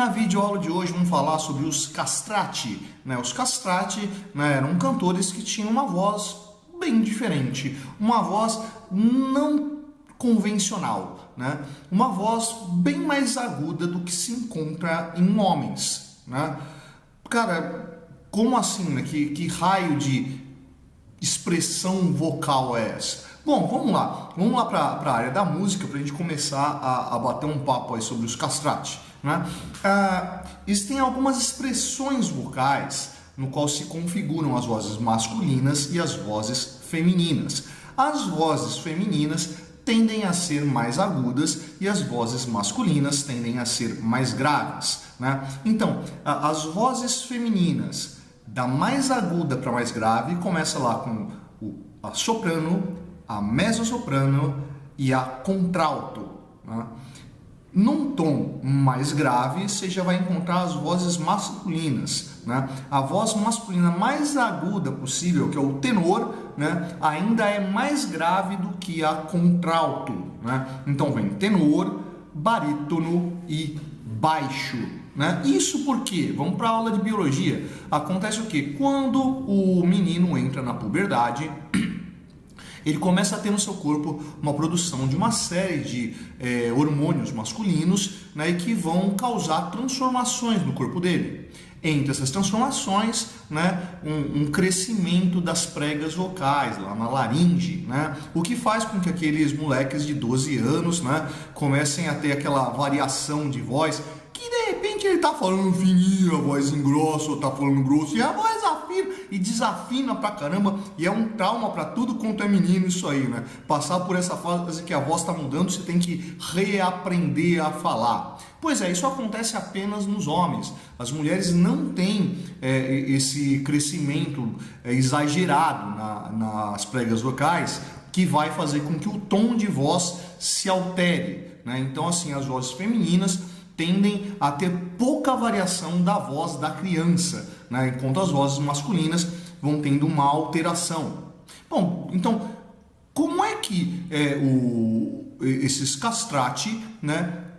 na videoaula de hoje vamos falar sobre os castrati. Os castrati, eram cantores que tinham uma voz bem diferente, uma voz não convencional, uma voz bem mais aguda do que se encontra em homens. Cara, como assim? Que raio de expressão vocal é essa? Bom, vamos lá para a área da música para a gente começar a bater um papo aí sobre os castrati. Existem algumas expressões vocais no qual se configuram as vozes masculinas e as vozes femininas. As vozes femininas tendem a ser mais agudas e as vozes masculinas tendem a ser mais graves. Então, as vozes femininas, da mais aguda para mais grave, começa lá com a soprano, a mezzosoprano e a contralto. Num tom mais grave, você já vai encontrar as vozes masculinas. A voz masculina mais aguda possível, que é o tenor, ainda é mais grave do que a contralto. Então vem tenor, barítono e baixo. Isso porque, vamos para a aula de biologia, acontece o quê? Quando o menino entra na puberdade, ele começa a ter no seu corpo uma produção de uma série de hormônios masculinos, e que vão causar transformações no corpo dele. Entre essas transformações, um crescimento das pregas vocais lá na laringe, o que faz com que aqueles moleques de 12 anos comecem a ter aquela variação de voz, que de repente ele tá falando fininho, a voz engrossa, ou tá falando grosso, e a voz afina e desafina pra caramba, e é um trauma pra tudo quanto é menino isso aí, Passar por essa fase que a voz tá mudando, você tem que reaprender a falar. Pois é, isso acontece apenas nos homens. As mulheres não têm esse crescimento exagerado nas pregas vocais, que vai fazer com que o tom de voz se altere. Então, assim, as vozes femininas tendem a ter pouca variação da voz da criança, enquanto as vozes masculinas vão tendo uma alteração. Bom, então, como é que esses castrati,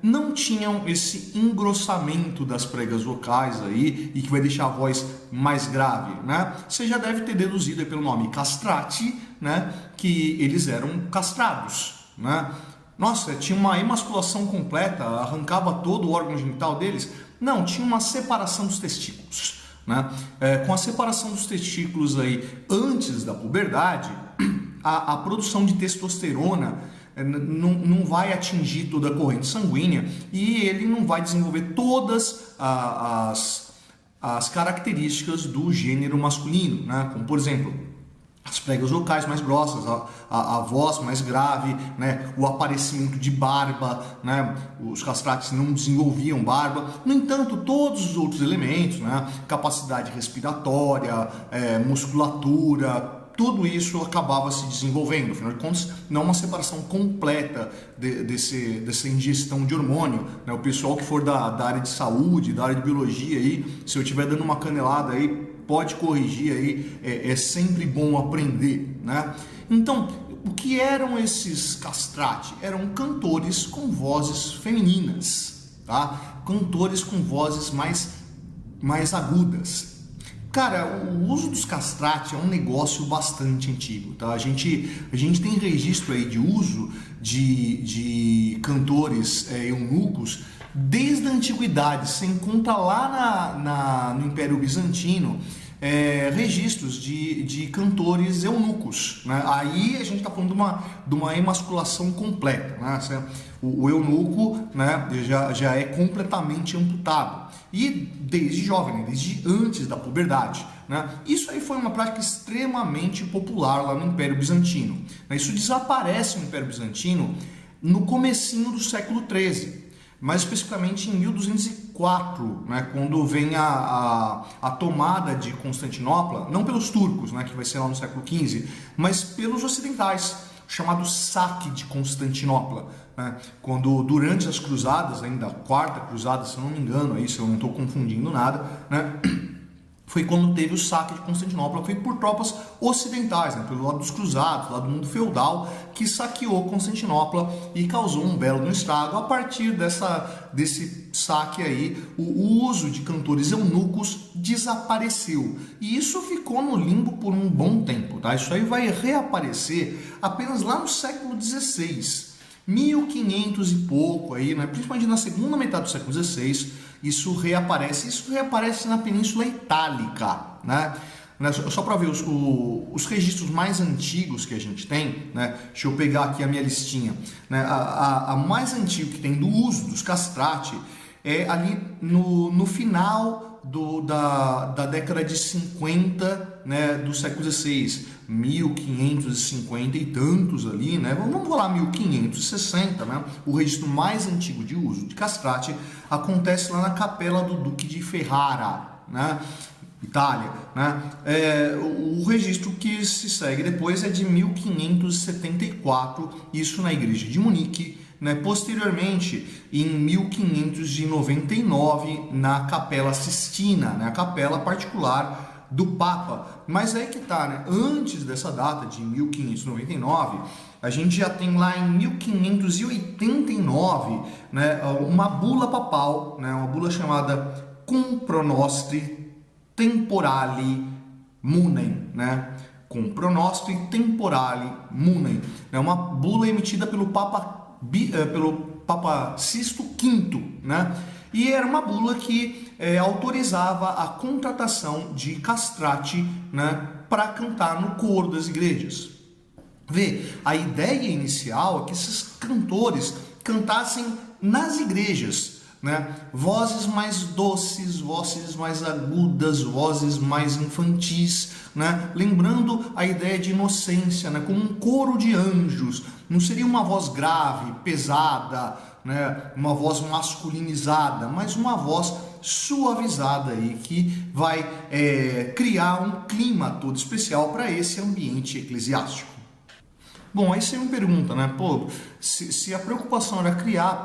não tinham esse engrossamento das pregas vocais aí e que vai deixar a voz mais grave, Você já deve ter deduzido aí pelo nome castrati, que eles eram castrados, Nossa, tinha uma emasculação completa, arrancava todo o órgão genital deles? Não, tinha uma separação dos testículos. Com a separação dos testículos aí antes da puberdade, a produção de testosterona não vai atingir toda a corrente sanguínea e ele não vai desenvolver todas as características do gênero masculino, como por exemplo as pregas vocais mais grossas, a voz mais grave, o aparecimento de barba, os castratis não desenvolviam barba. No entanto, todos os outros elementos, capacidade respiratória, musculatura, tudo isso acabava se desenvolvendo. Afinal de contas, não é uma separação completa dessa ingestão de hormônio. O pessoal que for da área de saúde, da área de biologia, aí, se eu estiver dando uma canelada aí, pode corrigir aí, é sempre bom aprender, Então, o que eram esses castrati? Eram cantores com vozes femininas, Cantores com vozes mais agudas. Cara, o uso dos castrati é um negócio bastante antigo, A gente tem registro aí de uso de cantores eunucos desde a antiguidade. Você encontra lá no Império Bizantino registros de cantores eunucos, Aí a gente está falando de uma emasculação completa, O eunuco, já é completamente amputado, e desde jovem, desde antes da puberdade, Isso aí foi uma prática extremamente popular lá no Império Bizantino, Isso desaparece no Império Bizantino no comecinho do século XIII, mais especificamente em 1204, quando vem a tomada de Constantinopla, não pelos turcos, que vai ser lá no século XV, mas pelos ocidentais, chamado saque de Constantinopla, quando durante as cruzadas, ainda a quarta cruzada, se eu não me engano, se eu não estou confundindo nada, foi quando teve o saque de Constantinopla, feito por tropas ocidentais, né, pelo lado dos cruzados, do lado do mundo feudal, que saqueou Constantinopla e causou um belo estrago. A partir desse saque aí, o uso de cantores eunucos desapareceu. E isso ficou no limbo por um bom tempo, tá? Isso aí vai reaparecer apenas lá no século XVI. 1500 e pouco aí, né? Principalmente na segunda metade do século XVI, isso reaparece na Península Itálica, né? Só para ver os registros mais antigos que a gente tem, né? Deixa eu pegar aqui a minha listinha, né? A mais antiga que tem do uso dos castrati é ali no final da década de 50, né, do século XVI, 1550 e tantos ali, né? Vamos falar 1560, né? O registro mais antigo de uso de castrati acontece lá na capela do Duque de Ferrara, né? Itália, né? O registro que se segue depois é de 1574, isso na igreja de Munique, né? Posteriormente, em 1599, na Capela Sistina, né? A capela particular do Papa. Mas aí que tá, né? Antes dessa data de 1599, a gente já tem lá em 1589, né, uma bula papal, né, uma bula chamada Cum pro nostri temporali munem, né? Cum pro nostri temporali munem. É uma bula emitida pelo Papa Sisto V, né? E era uma bula que autorizava a contratação de castrati, né, para cantar no coro das igrejas. Vê, a ideia inicial é que esses cantores cantassem nas igrejas, né? Vozes mais doces, vozes mais agudas, vozes mais infantis, né? Lembrando a ideia de inocência, né? Como um coro de anjos. Não seria uma voz grave, pesada, né? Uma voz masculinizada, mas uma voz suavizada aí que vai criar um clima todo especial para esse ambiente eclesiástico. Bom, aí você me pergunta, né? Pô, se a preocupação era criar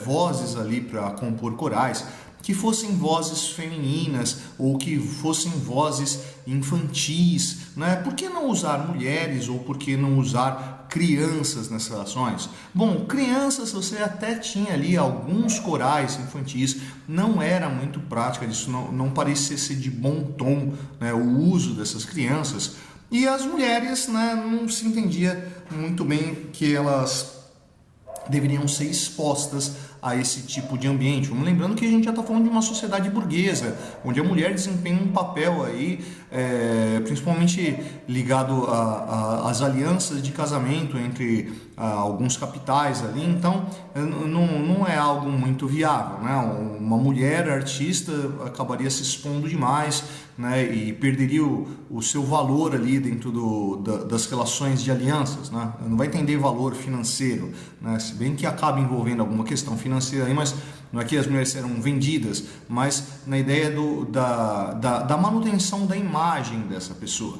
vozes ali para compor corais, que fossem vozes femininas ou que fossem vozes infantis, né? Por que não usar mulheres ou por que não usar crianças nessas ações? Bom, crianças você até tinha ali alguns corais infantis, não era muito prática disso, não parecia ser de bom tom, né, o uso dessas crianças. E as mulheres, né, não se entendia muito bem que elas deveriam ser expostas a esse tipo de ambiente. Vamos lembrando que a gente já está falando de uma sociedade burguesa, onde a mulher desempenha um papel aí, principalmente ligado às alianças de casamento entre alguns capitais ali. Então, não é algo muito viável, né? Uma mulher artista acabaria se expondo demais, né, e perderia o seu valor ali dentro das relações de alianças, né? Não vai entender valor financeiro, né? Se bem que acaba envolvendo alguma questão financeira aí, mas não é que as mulheres serão vendidas, mas na ideia da manutenção da imagem dessa pessoa.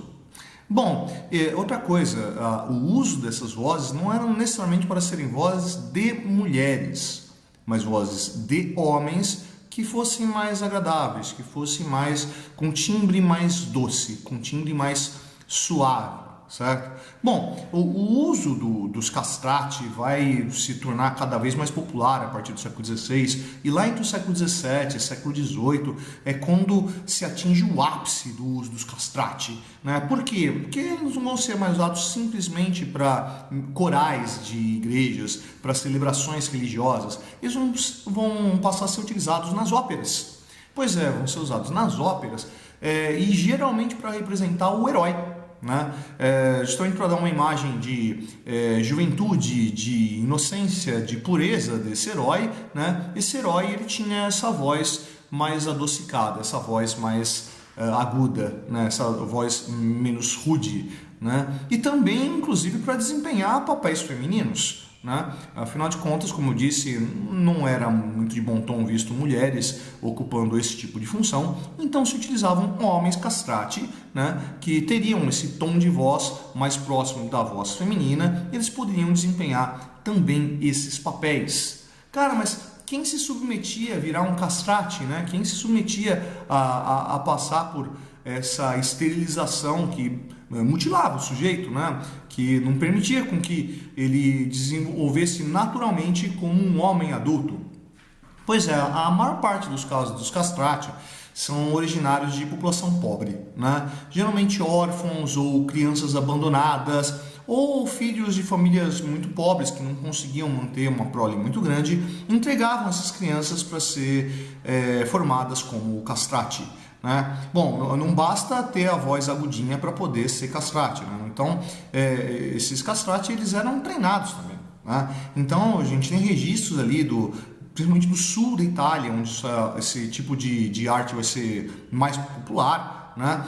Bom, outra coisa, o uso dessas vozes não eram necessariamente para serem vozes de mulheres, mas vozes de homens que fossem mais agradáveis, que fossem mais com timbre mais doce, com timbre mais suave, certo? Bom, o uso dos castrati vai se tornar cada vez mais popular a partir do século XVI, e lá entre o século XVII e século XVIII é quando se atinge o ápice do uso dos castrati, né? Por quê? Porque eles não vão ser mais usados simplesmente para corais de igrejas, para celebrações religiosas, eles vão passar a ser utilizados nas óperas. Pois é, vão ser usados nas óperas e geralmente para representar o herói, né? Justamente para dar uma imagem de juventude, de inocência, de pureza desse herói, né? Esse herói ele tinha essa voz mais adocicada, essa voz mais aguda, né? Essa voz menos rude, né? E também, inclusive, para desempenhar papéis femininos, né? Afinal de contas, como eu disse, não era muito de bom tom visto mulheres ocupando esse tipo de função, então se utilizavam homens castrati, né, que teriam esse tom de voz mais próximo da voz feminina, eles poderiam desempenhar também esses papéis. Cara, mas quem se submetia a virar um castrate, né? Quem se submetia a passar por essa esterilização que mutilava o sujeito, né? Que não permitia com que ele desenvolvesse naturalmente como um homem adulto. Pois é, a maior parte dos casos dos castrati são originários de população pobre, né? Geralmente órfãos ou crianças abandonadas, ou filhos de famílias muito pobres que não conseguiam manter uma prole muito grande, entregavam essas crianças para ser formadas como castrati, né? Bom, não basta ter a voz agudinha para poder ser castrati, né? Então, esses castrati eles eram treinados também, né? Então, a gente tem registros ali principalmente do sul da Itália, onde esse tipo de arte vai ser mais popular, né?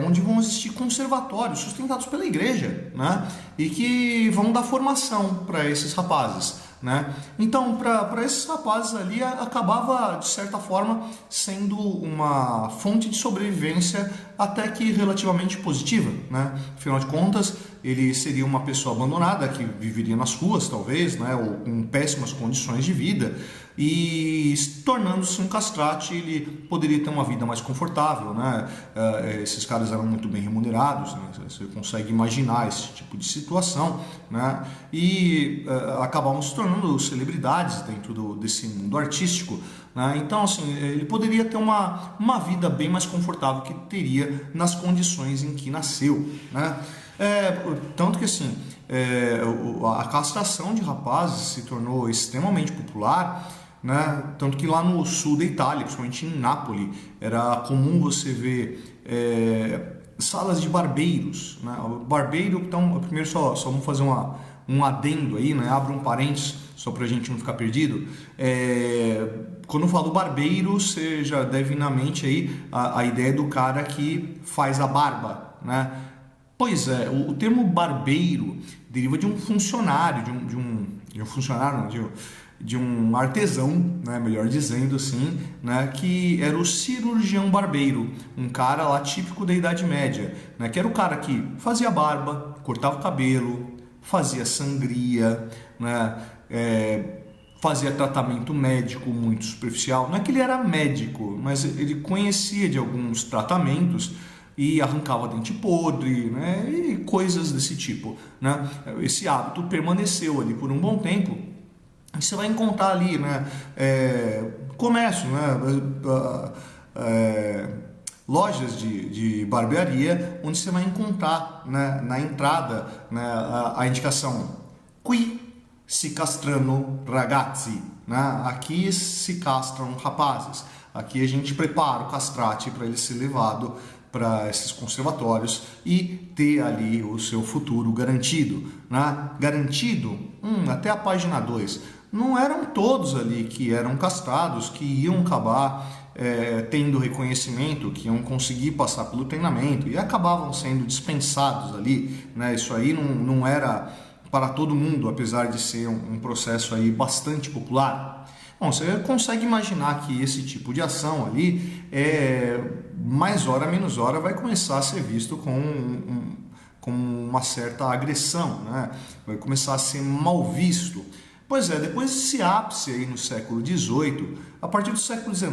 Onde vão existir conservatórios sustentados pela igreja, né? E que vão dar formação para esses rapazes, né? Então, para esses rapazes ali, acabava, de certa forma, sendo uma fonte de sobrevivência até que relativamente positiva, né? Afinal de contas, ele seria uma pessoa abandonada que viveria nas ruas, talvez, né? Ou com péssimas condições de vida, e tornando-se um castrati, ele poderia ter uma vida mais confortável, né? Esses caras eram muito bem remunerados, né? Você consegue imaginar esse tipo de situação, né? E acabavam se tornando celebridades dentro desse mundo artístico, né? Então, assim, ele poderia ter uma vida bem mais confortável que teria nas condições em que nasceu, né? Tanto que, assim, a castração de rapazes se tornou extremamente popular, né? Tanto que lá no sul da Itália, principalmente em Nápoles, era comum você ver salas de barbeiros, né? O barbeiro, então, primeiro só vamos fazer um adendo aí, né? Abra um parênteses, só para a gente não ficar perdido. Quando eu falo barbeiro, você já deve ir na mente aí a ideia do cara que faz a barba, né? Pois é, o termo barbeiro deriva de um funcionário, de um artesão, né, melhor dizendo assim, né, que era o cirurgião barbeiro, um cara lá típico da Idade Média, né, que era o cara que fazia barba, cortava o cabelo, fazia sangria, né, fazia tratamento médico muito superficial. Não é que ele era médico, mas ele conhecia de alguns tratamentos e arrancava dente podre, né, e coisas desse tipo, né? Esse hábito permaneceu ali por um bom tempo. E você vai encontrar ali, né, comércio, né, lojas de barbearia, onde você vai encontrar, né, na entrada, né, a indicação qui si castrano ragazzi, né? Aqui se castram rapazes, aqui a gente prepara o castrate para ele ser levado para esses conservatórios e ter ali o seu futuro garantido, né? Garantido, até a página 2. Não eram todos ali que eram castrados, que iam acabar tendo reconhecimento, que iam conseguir passar pelo treinamento e acabavam sendo dispensados ali, né? Isso aí não era para todo mundo, apesar de ser um processo aí bastante popular. Bom, você consegue imaginar que esse tipo de ação ali, mais hora menos hora, vai começar a ser visto com uma certa agressão, né? Vai começar a ser mal visto. Pois é, depois desse ápice aí no século XVIII, a partir do século XIX,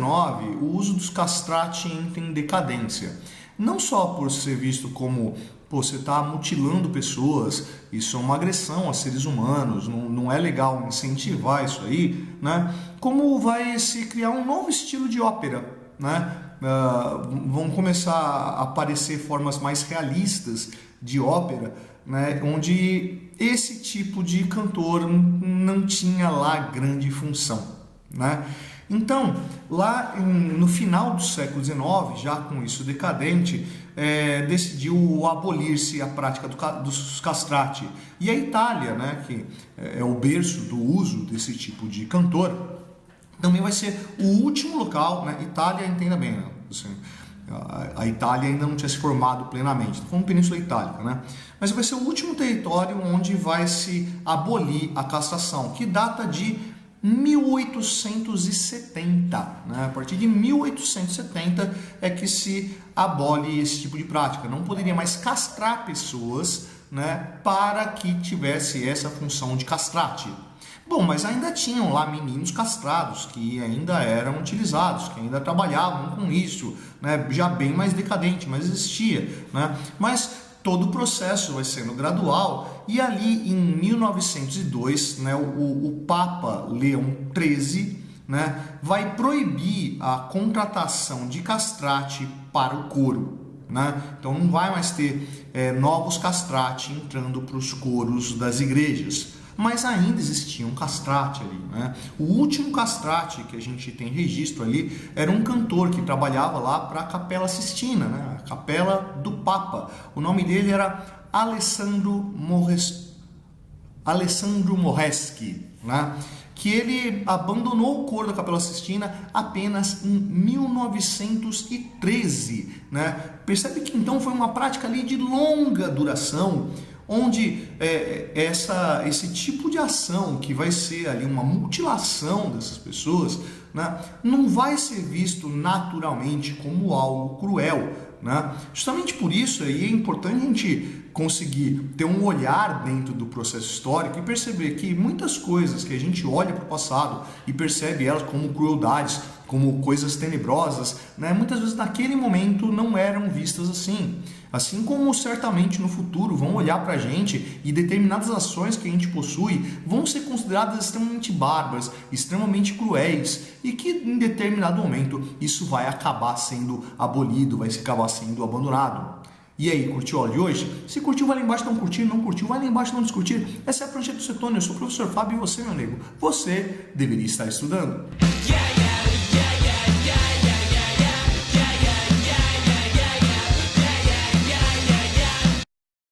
o uso dos castrati entra em decadência. Não só por ser visto como você está mutilando pessoas, isso é uma agressão a seres humanos, não é legal incentivar isso aí, né? Como vai se criar um novo estilo de ópera, né? Vão começar a aparecer formas mais realistas de ópera, né? Onde esse tipo de cantor não tinha lá grande função, né? Então, lá no final do século XIX, já com isso decadente, decidiu abolir-se a prática dos castrati. E a Itália, né, que é o berço do uso desse tipo de cantor, também vai ser o último local, né? Itália, entenda bem, né? Assim, a Itália ainda não tinha se formado plenamente, como Península Itálica, né? Mas vai ser o último território onde vai se abolir a castração, que data de 1870, né? A partir de 1870 é que se abole esse tipo de prática. Não poderia mais castrar pessoas, né, para que tivesse essa função de castrate. Bom, mas ainda tinham lá meninos castrados que ainda eram utilizados, que ainda trabalhavam com isso, né, já bem mais decadente, mas existia, né? Mas todo o processo vai sendo gradual e ali em 1902, né, o Papa Leão XIII, né, vai proibir a contratação de castrate para o coro. Né? Então não vai mais ter novos castrate entrando para os coros das igrejas. Mas ainda existia um castrate ali, né? O último castrate que a gente tem registro ali era um cantor que trabalhava lá para a Capela Sistina, né? A Capela do Papa. O nome dele era Alessandro Moreschi, né? Que ele abandonou o coro da Capela Sistina apenas em 1913, né? Percebe que então foi uma prática ali de longa duração, onde esse tipo de ação, que vai ser ali uma mutilação dessas pessoas, né, não vai ser visto naturalmente como algo cruel, né? Justamente por isso aí é importante a gente conseguir ter um olhar dentro do processo histórico e perceber que muitas coisas que a gente olha para o passado e percebe elas como crueldades, como coisas tenebrosas, né, muitas vezes naquele momento não eram vistas assim. Assim como certamente no futuro vão olhar para a gente e determinadas ações que a gente possui vão ser consideradas extremamente bárbaras, extremamente cruéis e que em determinado momento isso vai acabar sendo abolido, vai acabar sendo abandonado. E aí, curtiu a aula de hoje? Se curtiu, vai lá embaixo dar um curtir, não curtiu, vai lá embaixo não descurtir. Essa é a Prancheta do Cetônio, eu sou o professor Fábio e você, meu amigo, você deveria estar estudando.